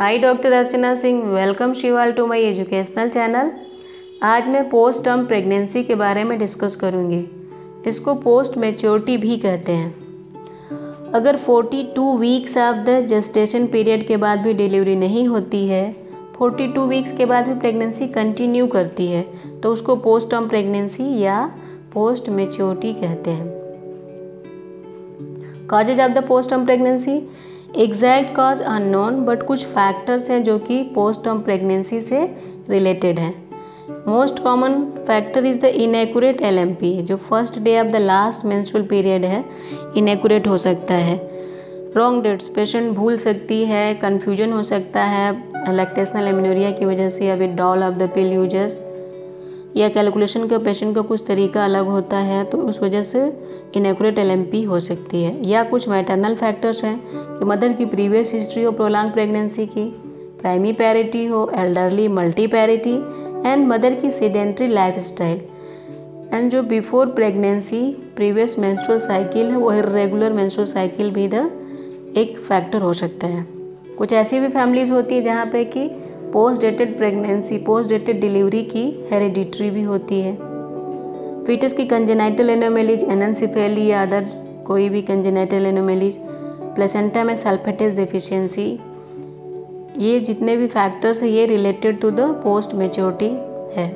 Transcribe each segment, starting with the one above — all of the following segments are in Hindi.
हाय डॉक्टर अर्चना सिंह, वेलकम शिवाल टू माय एजुकेशनल चैनल। आज मैं पोस्ट टर्म प्रेगनेंसी के बारे में डिस्कस करूँगी। इसको पोस्ट मैच्योरिटी भी कहते हैं। अगर 42 weeks of the gestation period के बाद भी डिलीवरी नहीं होती है, 42 वीक्स के बाद भी प्रेगनेंसी कंटिन्यू करती है, तो उसको पोस्ट टर्म प्रेगनेंसी या पोस्ट मैच्योरिटी कहते हैं। Causes of the post term pregnancy, exact cause unknown, but कुछ फैक्टर्स हैं जो कि पोस्ट टर्म प्रेगनेंसी से रिलेटेड हैं। Most common factor is the inaccurate LMP, जो first day of the last menstrual period है, इनएक्यूरेट हो सकता है। रॉन्ग डेट्स, पेशेंट भूल सकती है, कन्फ्यूजन हो सकता है लैक्टेशनल एमेनोरिया की वजह से, या withdrawal of the pill uses, या कैलकुलेशन का पेशेंट का कुछ तरीका अलग होता है, तो उस वजह से इनएक्यूरेट LMP हो सकती है। या कुछ मैटरनल फैक्टर्स हैं कि मदर की प्रीवियस हिस्ट्री हो प्रोलॉन्ग प्रेगनेंसी की, प्राइमरी पैरिटी हो, elderly multi parity, and mother की सेडेंट्री लाइफस्टाइल, एंड जो before pregnancy previous menstrual cycle है वो इर्रेगुलर मेंस्ट्रुअल साइकिल भी एक फैक्टर हो सकता है। कुछ ऐसी भी फैमिलीज़ होती है जहाँ पे कि post dated pregnancy, post dated delivery की हेरिडिटरी भी होती है। फीटस की कंजेनाइटल एनोमेलीज, एनेंसेफेली या अदर कोई भी कंजेनाइटल एनोमेलीज, प्लेसेंटा में सल्फेटेज डेफिशिएंसी, ये जितने भी फैक्टर्स हैं ये related to the post maturity है।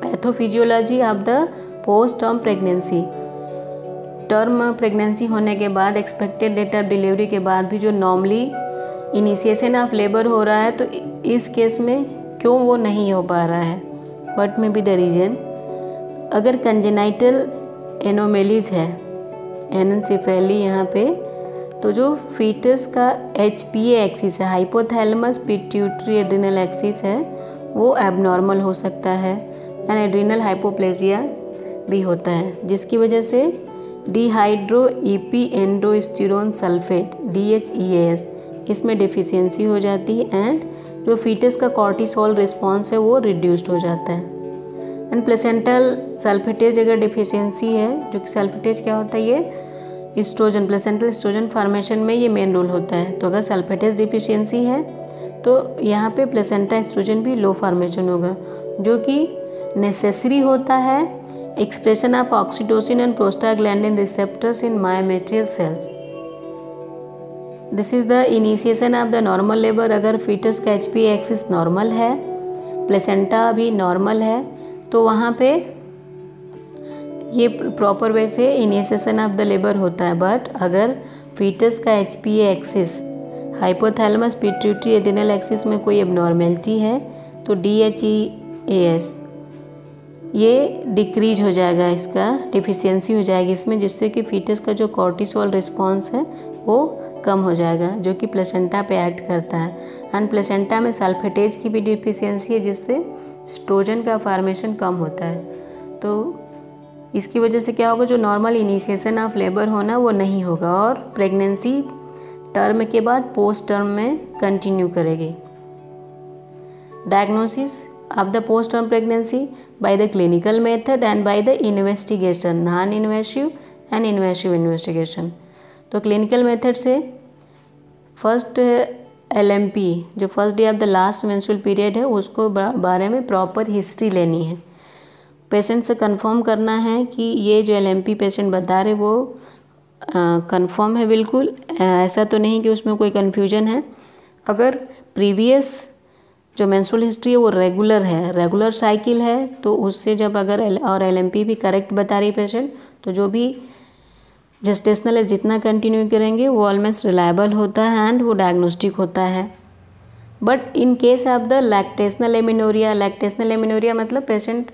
Pathophysiology of the post term pregnancy, term pregnancy होने के बाद एक्सपेक्टेड डेट ऑफ डिलीवरी के बाद भी जो नॉर्मली इनिशिएशन ऑफ लेबर हो रहा है, तो इस केस में क्यों वो नहीं हो पा रहा है, व्हाट में बी द रीजन। अगर कंजेनाइटल एनोमेलीज है, एनेंसेफेली यहाँ पे, तो जो फीटस का HPA एक्सिस है, हाइपोथैलेमस पिट्यूटरी एड्रिनल एक्सिस है, वो एबनॉर्मल हो सकता है, एंड एड्रिनल हाइपोप्लेजिया भी होता है, जिसकी वजह से डिहाइड्रो एपीएंडोस्टेरोन सल्फेट DHEAS इसमें डिफिशियंसी हो जाती है, एंड जो फीटस का कॉर्टिसोल रिस्पॉन्स है वो रिड्यूस्ड हो जाता है। एंड प्लेसेंटल सल्फेटेज अगर डिफिशियंसी है, जो कि सल्फेटेज क्या होता है, ये एस्ट्रोजन, प्लेसेंटल एस्ट्रोजन फॉर्मेशन में ये मेन रोल होता है। तो अगर सल्फेटेज डिफिशियंसी है तो यहाँ पे प्लेसेंटा एस्ट्रोजन भी लो फॉर्मेशन होगा, जो कि नेसेसरी होता है expression of oxytocin and prostaglandin receptors in myometrial cells. This is the initiation of the normal labour. अगर फीटस का HPA एक्सिस नॉर्मल है, प्लेसेंटा भी नॉर्मल है, तो वहाँ पे ये प्रॉपर वे से इनिशिएशन ऑफ द लेबर होता है। बट अगर फीटस का HPA axis, hypothalamus pituitary adrenal axis में कोई एबनॉर्मेलिटी है, तो DHEAS ये डिक्रीज हो जाएगा, इसका डिफिशियंसी हो जाएगी इसमें, जिससे कि फीटस का जो कॉर्टिसोल रिस्पॉन्स है वो कम हो जाएगा, जो कि प्लेसेंटा पे एक्ट करता है। एंड प्लेसेंटा में सल्फेटेज की भी डिफिशियंसी है, जिससे एस्ट्रोजन का फॉर्मेशन कम होता है। तो इसकी वजह से क्या होगा, जो नॉर्मल इनिशिएशन ऑफ लेबर होना वो नहीं होगा, और प्रेगनेंसी टर्म के बाद पोस्ट टर्म में कंटिन्यू करेगी। Diagnosis of the post term pregnancy by the clinical method and by the investigation, non invasive and invasive investigation. तो क्लिनिकल मेथड से फर्स्ट LMP, जो first day of the last menstrual period है, उसको बारे में प्रॉपर हिस्ट्री लेनी है। पेशेंट से कंफर्म करना है कि ये जो LMP पेशेंट बता रहे वो कंफर्म है बिल्कुल, ऐसा तो नहीं कि उसमें कोई कन्फ्यूजन है। अगर प्रीवियस जो मेंस्ट्रुअल हिस्ट्री है वो रेगुलर है, रेगुलर साइकिल है, तो उससे जब अगर और LMP भी करेक्ट बता रही पेशेंट, तो जो भी जेस्टेशनल एज जितना कंटिन्यू करेंगे वो ऑलमोस्ट रिलायबल होता है, एंड वो डायग्नोस्टिक होता है। But in case of the lactational amenorrhoea, lactational amenorrhoea मतलब पेशेंट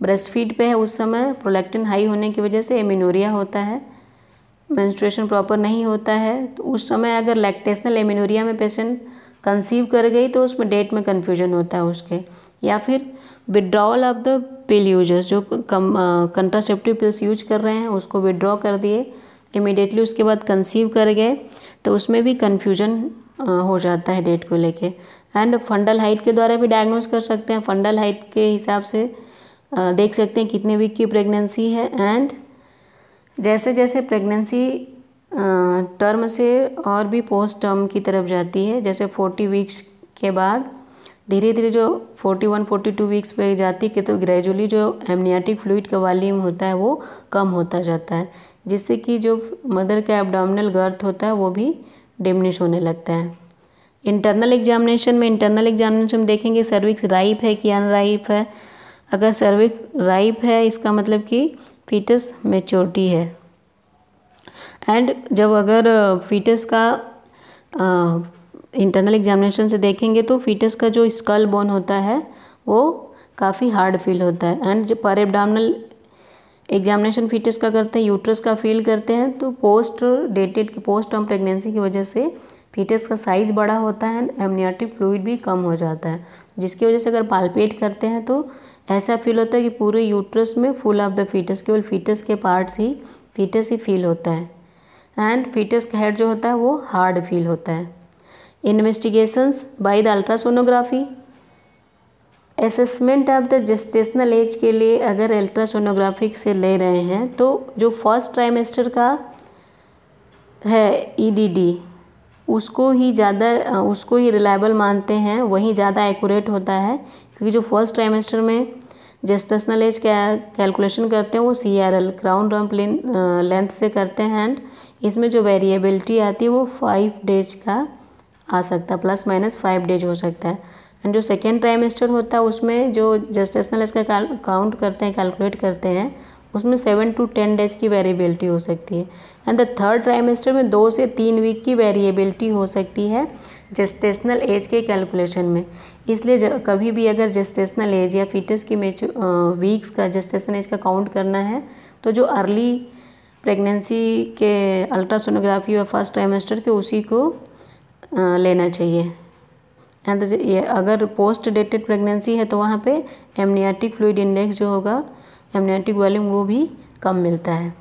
ब्रेस्ट फीड पे है, उस समय प्रोलैक्टिन हाई होने की वजह से एमेनोरिया होता है, मेंस्ट्रुएशन प्रॉपर नहीं होता है, तो उस समय अगर लैक्टेशनल एमेनोरिया में पेशेंट कंसीव कर गई तो उसमें डेट में कन्फ्यूजन होता है उसके। या फिर withdrawal of the pill users, जो कंट्रासेप्टिव पिल्स यूज कर रहे हैं उसको विड्रॉ कर दिए इमीडिएटली, उसके बाद कंसीव कर गए, तो उसमें भी कन्फ्यूजन हो जाता है डेट को लेके। एंड फंडल हाइट के द्वारा भी डायग्नोस कर सकते हैं, फंडल हाइट के हिसाब से देख सकते हैं कितने वीक की प्रेगनेंसी है। एंड जैसे जैसे प्रेगनेंसी टर्म से और भी पोस्ट टर्म की तरफ जाती है। जैसे 40 वीक्स के बाद धीरे धीरे जो 41 42 वीक्स पे जाती है तो ग्रेजुअली जो एमनियाटिक फ्लूइड का वॉल्यूम होता है वो कम होता जाता है, जिससे कि जो मदर का एब्डोमिनल गर्थ होता है वो भी डिमिनिश होने लगता है। इंटरनल एग्जामिनेशन में देखेंगे सर्विक्स राइप है कि अनराइप है। अगर सर्विक्स राइप है इसका मतलब कि फीटस मैच्योरिटी है। एंड जब अगर फीटस का इंटरनल एग्जामिनेशन से देखेंगे तो फीटस का जो स्कल बोन होता है वो काफ़ी हार्ड फील होता है। एंड जो पर एब्डोमिनल एग्जामिनेशन फीटस का करते हैं, यूट्रस का फील करते हैं, तो पोस्ट टर्म प्रेगनेंसी की वजह से फीटस का साइज़ बड़ा होता है एंड एमनियाटिक फ्लूइड भी कम हो जाता है, जिसकी वजह से अगर पाल्पेट करते हैं तो ऐसा फील होता है कि पूरे यूट्रस में फुल ऑफ द फीटस, केवल फीटस के पार्ट्स ही फीटस ही फील होता है। एंड फीटस का हेड जो होता है वो हार्ड फील होता है। Investigations bye the ultrasonography, assessment of the gestational age के लिए अगर अल्ट्रासोनोग्राफी से ले रहे हैं तो जो फर्स्ट ट्राइमेस्टर का है ईडीडी उसको ही रिलायबल मानते हैं, वही ज़्यादा एक्यूरेट होता है, क्योंकि जो फर्स्ट ट्राइमेस्टर में जेस्टेशनल एज कैलकुलेशन करते हैं वो CRL क्राउन रम्प लेंथ से करते हैं। एंड इसमें जो वेरिएबिलिटी आती है वो 5 डेज का आ सकता है, ±5 डेज हो सकता है। एंड जो सेकेंड ट्राइमेस्टर होता है उसमें जो जेस्टेशनल एज का काउंट करते हैं, कैलकुलेट करते हैं, उसमें 7 to 10 डेज की वेरिएबिलिटी हो सकती है। एंड द थर्ड ट्राइमेस्टर में 2 से 3 वीक की वेरिएबिलिटी हो सकती है जेस्टेशनल एज के कैलकुलेशन में। इसलिए कभी भी अगर जेस्टेशनल एज या फीटस की वीक्स का जेस्टेशनल एज का काउंट करना है तो जो अर्ली प्रेगनेंसी के अल्ट्रासोनोग्राफी और फर्स्ट ट्राइमेस्टर के उसी को लेना चाहिए। एंड अगर पोस्ट डेटेड प्रेगनेंसी है तो वहाँ पे एमनियाटिक फ्लूइड इंडेक्स जो होगा, एमनियाटिक वॉल्यूम, वो भी कम मिलता है।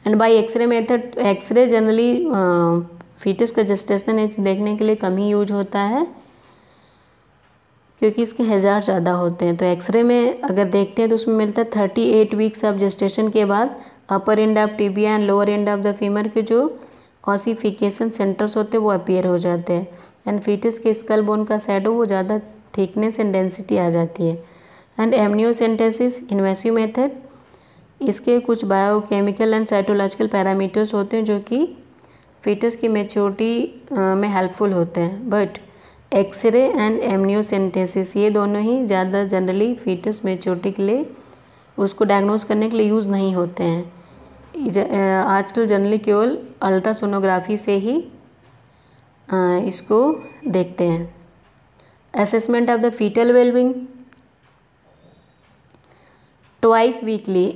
And by x-ray method, x-ray generally foetus का जेस्टेशन एज देखने के लिए कम ही यूज होता है क्योंकि इसके हैजार्ड ज़्यादा होते हैं। तो एक्सरे में अगर देखते हैं तो उसमें मिलता है 38 वीक्स ऑफ जेस्टेशन के बाद upper end of tibia and lower end of the femur के जो ऑसिफिकेशन सेंटर्स होते हैं वो अपीयर हो जाते हैं। एंड फीटस के स्कल बोन का शैडो वो ज़्यादा थिकनेस एंड डेंसिटी आ जाती है। एंड एमनियोसेंटेसिस इन्वेसिव मेथड, इसके कुछ बायोकेमिकल एंड साइटोलॉजिकल पैरामीटर्स होते हैं जो कि फीटस की मैच्योरिटी में हेल्पफुल होते हैं। बट एक्सरे एंड एमनियोसेंटेसिस ये दोनों ही ज़्यादा जनरली फीटस मैच्योरिटी के लिए उसको डायग्नोस करने के लिए यूज़ नहीं होते हैं। आजकल जनरली केवल अल्ट्रासोनोग्राफी से ही इसको देखते हैं। Assessment of the foetal wellbeing, twice weekly,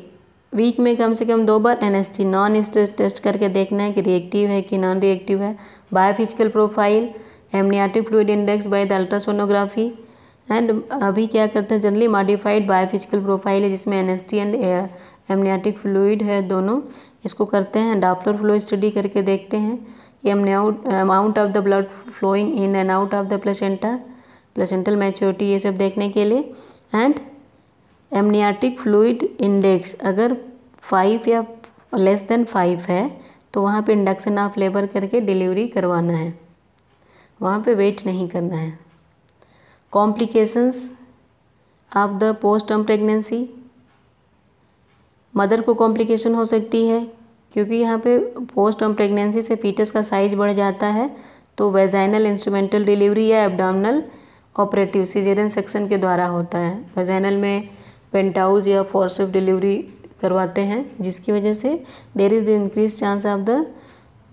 week में कम से कम 2 बार NST नॉन स्ट्रेस टेस्ट करके देखना है कि रिएक्टिव है कि नॉन रिएक्टिव है। Biophysical profile, amniotic fluid index by the ultrasonography. And अभी क्या करते हैं जनरली मॉडिफाइड बायोफिजिकल प्रोफाइल है जिसमें NST एंड एमनियाटिक फ्लूइड है दोनों, इसको करते हैं। डॉपलर फ्लो स्टडी करके देखते हैं कि amount of the blood flowing in and out of the placenta, placental maturity, ये सब देखने के लिए। एंड एमनियाटिक फ्लूइड इंडेक्स अगर 5 या लेस देन 5 है तो वहाँ पे इंडक्शन ऑफ लेबर करके डिलीवरी करवाना है, वहाँ पे वेट नहीं करना है। Complications of the post term pregnancy, mother को कॉम्प्लिकेशन हो सकती है क्योंकि यहाँ पे पोस्ट टर्म प्रेगनेंसी से फीटस का साइज बढ़ जाता है, तो वेजाइनल इंस्ट्रूमेंटल डिलीवरी या एब्डोमिनल ऑपरेटिव सिजेरियन सेक्शन के द्वारा होता है। वेजाइनल में पेंटाउज या फोर्सेप्स डिलीवरी करवाते हैं, जिसकी वजह से there is the increase chance of the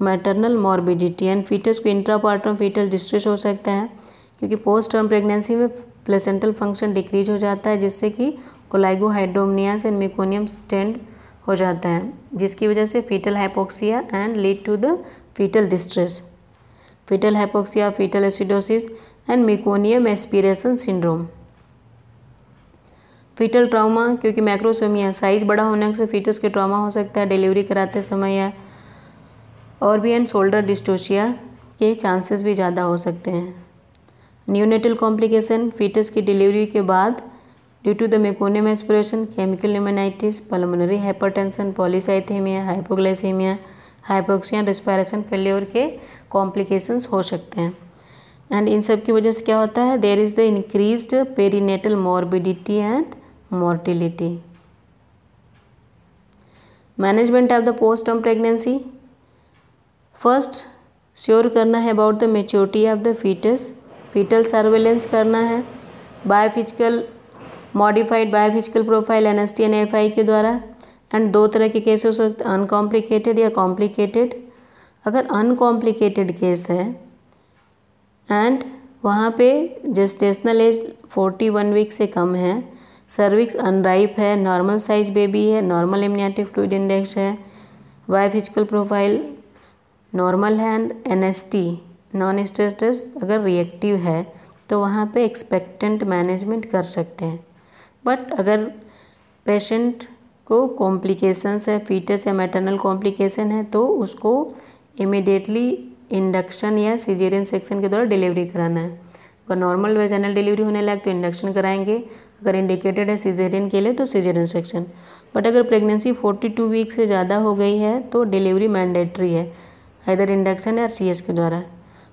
maternal morbidity and foetus को इंट्रापार्टम फीटल डिस्ट्रेस हो सकता है क्योंकि पोस्ट टर्म प्रेगनेंसी में प्लेसेंटल फंक्शन डिक्रीज हो जाता है, जिससे कि ओलाइगोहाइड्रोमनियास एंड मेकोनियम स्टेंड हो जाता है, जिसकी वजह से foetal hypoxia and lead to the foetal distress, foetal hypoxia, foetal acidosis and meconium aspiration syndrome. Foetal trauma, क्योंकि मैक्रोसोमिया साइज बड़ा होने से फीटस के ट्रॉमा हो सकता है डिलीवरी कराते समय या और भी, एंड शोल्डर डिस्टोशिया के चांसेस भी ज़्यादा हो सकते हैं। न्यूनेटल कॉम्प्लिकेशन, फीटस की डिलीवरी के बाद due to the meconium aspiration, chemical pneumonitis, pulmonary hypertension, polycythaemia, hypoglycaemia, hypoxia, respiration failure के कॉम्प्लिकेशंस हो सकते हैं। एंड इन सब की वजह से क्या होता है, there is the increased perinatal morbidity and mortality. Management of the post term pregnancy, first sure करना है about the maturity of the foetus, foetal surveillance करना है, biophysical modified biophysical profile NST NFI के द्वारा। एंड दो तरह के केस हो सकते हैं, अनकॉम्प्लिकेटेड या कॉम्प्लिकेटेड। अगर अनकॉम्प्लिकेटेड केस है एंड वहाँ पे जेस्टेशनल एज 41 वीक से कम है, सर्विक्स अनराइप है, नॉर्मल साइज बेबी है, नॉर्मल एमनियोटिक फ्लूइड इंडेक्स है, बायोफिजिकल प्रोफाइल नॉर्मल है एंड NST नॉन स्टेटस अगर रिएक्टिव है, तो वहाँ पे एक्सपेक्टेंट मैनेजमेंट कर सकते हैं। बट अगर पेशेंट को कॉम्प्लिकेशंस है, फीटस या मैटरनल कॉम्प्लिकेशन है, तो उसको इमिडिएटली इंडक्शन या सिजेरियन सेक्शन के द्वारा डिलीवरी कराना है। अगर नॉर्मल वेजाइनल डिलीवरी होने लगे तो इंडक्शन कराएंगे, अगर इंडिकेटेड है सिजेरियन के लिए तो सिजेरियन सेक्शन। बट अगर प्रेगनेंसी 42 वीक से ज़्यादा हो गई है तो डिलीवरी मैंडेटरी है, इधर इंडक्शन या CS के द्वारा।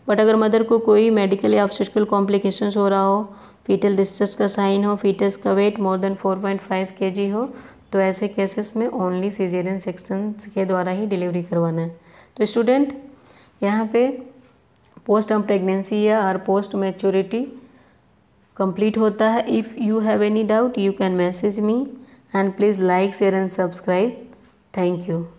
बट अगर मदर को कोई मेडिकल या ऑब्स्टेट्रिकल कॉम्प्लिकेशंस हो रहा हो, फीटल डिस्ट्रेस का साइन हो, फीटस का वेट मोर देन 4.5 kg हो, तो ऐसे केसेस में ओनली सिजेरियन सेक्शन के द्वारा ही डिलीवरी करवाना है। तो स्टूडेंट यहाँ पे पोस्ट टर्म प्रेगनेंसी या और पोस्ट मैच्योरिटी कंप्लीट होता है। If you have any doubt you can message me and please like share and subscribe. Thank you.